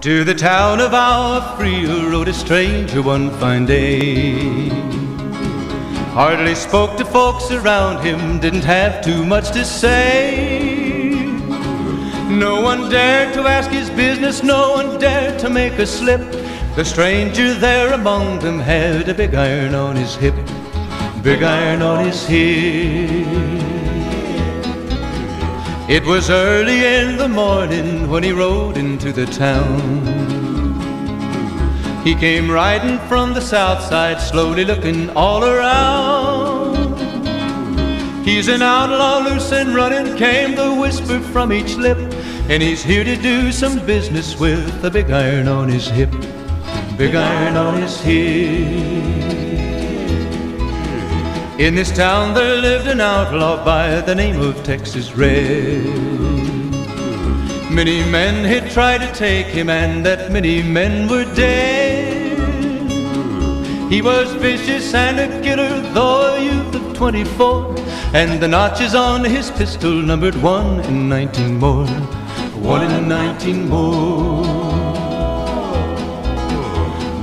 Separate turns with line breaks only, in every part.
To the town of our Frio rode a stranger one fine day. Hardly spoke to folks around him, didn't have too much to say. No one dared to ask his business, no one dared to make a slip. The stranger there among them had a big iron on his hip, big iron on his hip. It was early in the morning when he rode into the town. He came riding from the south side, slowly looking all around. He's an outlaw, loose and running, came the whisper from each lip, and he's here to do some business with a big iron on his hip, big iron on his hip. In this town there lived an outlaw by the name of Texas Red. Many men had tried to take him, and that many men were dead. He was vicious and a killer, though a youth of 24, and the notches on his pistol numbered 1 in 19 more, 1 in 19 more.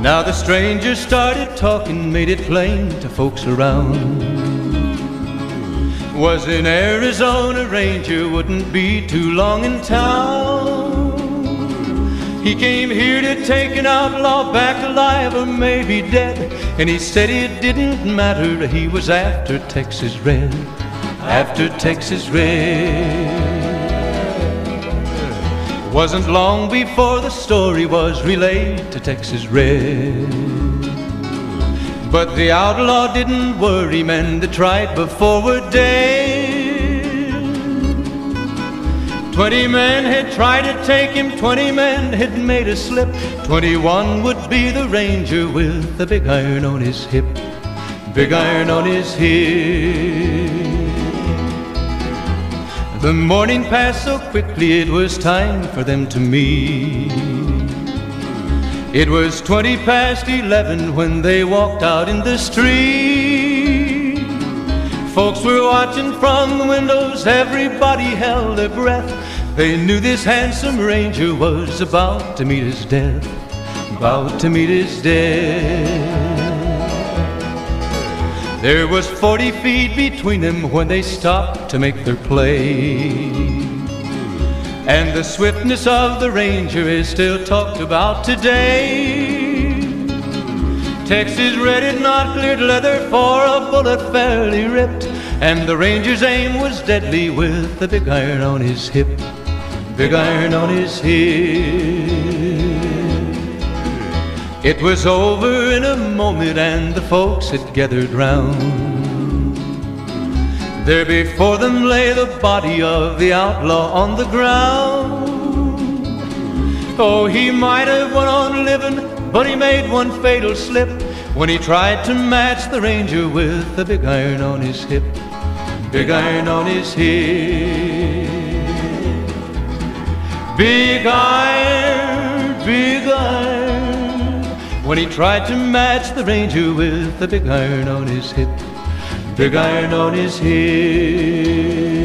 Now the stranger started talking, made it plain to folks around. Was an Arizona ranger, wouldn't be too long in town. He came here to take an outlaw back alive or maybe dead, and he said it didn't matter, he was after Texas Red, after Texas Red. Wasn't long before the story was relayed to Texas Red. But the outlaw didn't worry, men that tried before were dead. 20 men had tried to take him, 20 men had made a slip. 21 would be the ranger with the big iron on his hip, big iron on his hip. The morning passed so quickly, it was time for them to meet. It was 20 past 11 when they walked out in the street. Folks were watching from the windows, everybody held their breath. They knew this handsome ranger was about to meet his death, about to meet his death. There was 40 feet between them when they stopped to make their play. And the swiftness of the ranger is still talked about today. Texas Red had not cleared leather for a bullet fairly ripped, and the ranger's aim was deadly with the big iron on his hip, big iron on his hip. It was over in a moment and the folks had gathered round. There before them lay the body of the outlaw on the ground. Oh, he might have went on living, but he made one fatal slip when he tried to match the ranger with the big iron on his hip, big iron on his hip. Big iron, big iron, when he tried to match the ranger with the big iron on his hip, big iron on his hip.